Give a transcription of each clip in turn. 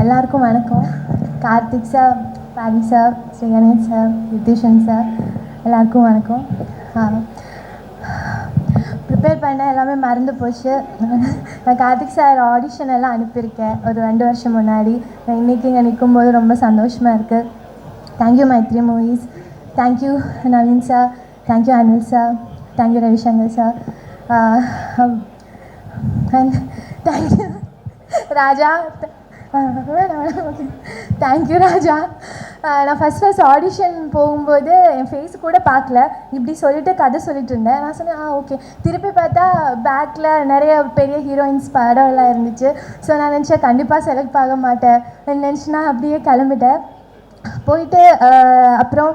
எல்லாருக்கும் வணக்கம். Karthik sir, Pari sir, Sriganesh sir, Rithishan sir, எல்லாருக்கும் வணக்கம். ப்ரிப்பேர் பண்ண எல்லாமே மறந்து போச்சு. நான் கார்த்திக் சார் ஆடிஷன் எல்லாம் அனுப்பியிருக்கேன் ஒரு 2 வருஷம் முன்னாடி. இன்றைக்கி இங்கே நிற்கும்போது ரொம்ப சந்தோஷமாக இருக்குது. Thank you Mythri movies, thank you Naveen sir, thank you Anil sir, thank you Ravishankar sir, and thank you Raja. Thank you Raja. நான் ஃபஸ்ட் ஆடிஷன் போகும்போது என் ஃபேஸ் கூட பார்க்கல, இப்படி சொல்லிட்டு கதை சொல்லிட்டு இருந்தேன். நான் சொன்னேன் ஓகே. திருப்பி பார்த்தா பேக்கில் நிறைய பெரிய ஹீரோயின்ஸ் படம் எல்லாம் இருந்துச்சு. ஸோ நான் நினச்சேன் கண்டிப்பாக செலக்ட் ஆக மாட்டேன் நினச்சினா அப்படியே கிளம்பிட்டேன். போயிட்டு அப்புறம்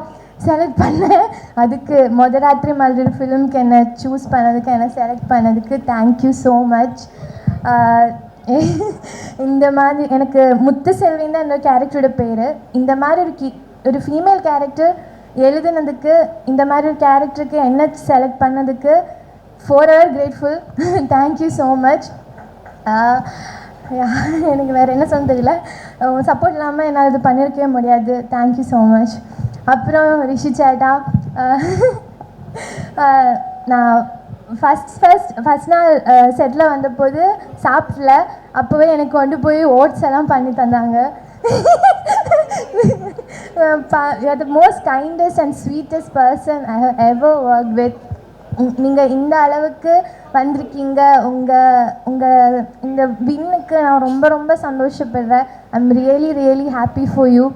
செலக்ட் பண்ணேன். அதுக்கு ராத்திரி மலர் ஃபிலிம்க்கு என்னை சூஸ் பண்ணதுக்கு, என்னை செலக்ட் பண்ணதுக்கு தேங்க்யூ ஸோ மச். இந்த மாதிரி எனக்கு முத்துசெல்வின்னு தான் என்னோட கேரக்டரோட பேர். இந்த மாதிரி ஒரு ஃபீமேல் கேரக்டர் எழுதுனதுக்கு, இந்த மாதிரி ஒரு கேரக்டருக்கு என்ன செலக்ட் பண்ணதுக்கு forever grateful. Thank you so much. எனக்கு வேறு என்ன சொல்ல தெரியல. சப்போர்ட் இல்லாமல் என்னால் இது பண்ணியிருக்கவே முடியாது. Thank you so much. அப்புறம் ரிஷி சேட்டா, நான் ஃபஸ்ட் நாள் செட்டில் வந்தபோது சாப்பிடல. அப்போவே எனக்கு கொண்டு போய் ஓட்ஸ் எல்லாம் பண்ணி தந்தாங்க. The most kindest and sweetest person I have ever work with. நீங்கள் இந்த அளவுக்கு வந்திருக்கீங்க. உங்கள் இந்த வின்னுக்கு நான் ரொம்ப ரொம்ப சந்தோஷப்படுறேன். I am really happy for you.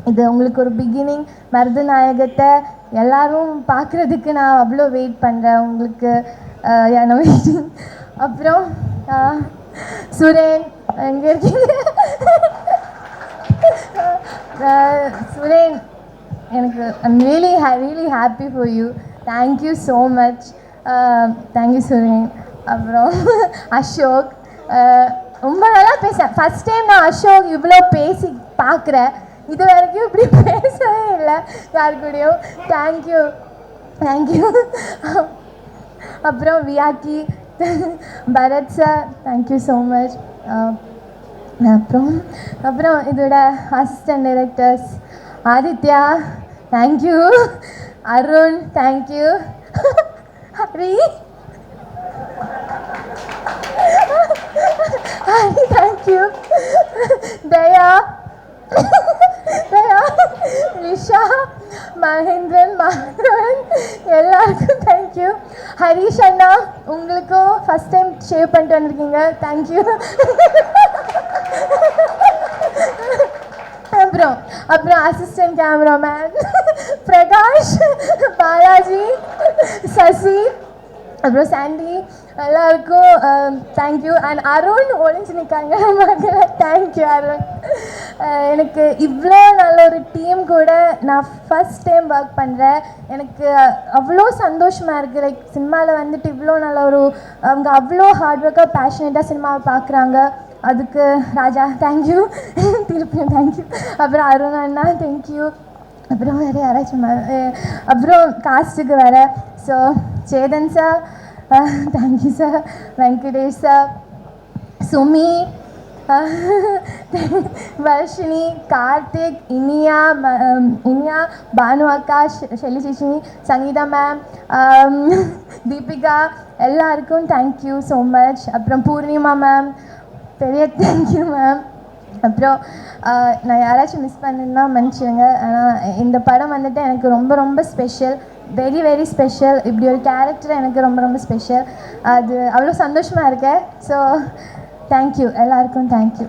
இது உங்களுக்கு ஒரு பிகினிங். மருதநாயகத்தை எல்லோரும் பார்க்குறதுக்கு நான் அவ்வளோ வெயிட் பண்ணுறேன். உங்களுக்கு என்ன வெயிட்டிங். அப்புறம் சுரேன், எங்கே இருக்கீங்க? சுரேன், எனக்கு I'm really happy for you. Thank you so much. Thank you Suren. அப்புறம் அசோக், ரொம்ப நல்லா பேசுகிறேன். ஃபஸ்ட் டைம் நான் அசோக் இவ்வளோ பேசி பார்க்குறேன். இது வரைக்கும் இப்படி பேசவே இல்லை யாரு கூடயும். தேங்க்யூ. அப்புறம் வியாக்கி, Bharath sir, thank you so much. அப்புறம் இதோட assistant directors Adithya, thank you. Arun, thank you. Hari, thank you. Daya, Lisha, Mahendran, Madhavan, எல்லாருக்கும் தேங்க்யூ. ஹரிஷ் அண்ணா, உங்களுக்கும் ஃபஸ்ட் டைம் ஷேவ் பண்ணிட்டு வந்திருக்கீங்க. தேங்க்யூ. அப்புறம் அசிஸ்டன்ட் கேமராமேன் பிரகாஷ், பாலாஜி, சசி, அப்புறம் சாண்டி, எல்லாருக்கும் தேங்க்யூ. அண்ட் அருண் ஒழிஞ்சு நிற்காங்க மக்களை. தேங்க்யூ அருண். எனக்கு இவ்வளோ நல்ல ஒரு டீம் கூட நான் ஃபஸ்ட் டைம் ஒர்க் பண்ணுறேன். எனக்கு அவ்வளோ சந்தோஷமாக இருக்குது. லைக் சினிமாவில் வந்துட்டு இவ்வளோ நல்ல ஒரு அவங்க அவ்வளோ ஹார்ட் ஒர்க்காக பேஷனேட்டாக சினிமாவை பார்க்குறாங்க. அதுக்கு ராஜா தேங்க்யூ. திருப்பியும் தேங்க்யூ. அப்புறம் அருண் அண்ணா தேங்க்யூ. அப்புறம் வேறு யாராச்சும் அப்புறம் காஸ்ட்டுக்கு வேறு. So Chetan sir, thank you sir. Venkatesh sir, Sumi, Varshini, Karthik, Iniya, Bhanu அக்கா, ஷெல்லி சிஷினி, சங்கீதா மேம், தீபிகா, எல்லாருக்கும் தேங்க்யூ ஸோ மச். அப்புறம் பூர்ணிமா மேம், பெரிய தேங்க்யூ மேம். அப்புறம் நான் யாராச்சும் மிஸ் பண்ணிருந்தா மன்னிச்சுங்க. ஆனால் இந்த படம் வந்துட்டு எனக்கு ரொம்ப ரொம்ப ஸ்பெஷல், வெரி ஸ்பெஷல். இப்படி ஒரு கேரக்டர் எனக்கு ரொம்ப ரொம்ப ஸ்பெஷல். அது அவ்வளோ சந்தோஷமாக இருக்கேன். ஸோ தேங்க்யூ எல்லாருக்கும். தேங்க்யூ.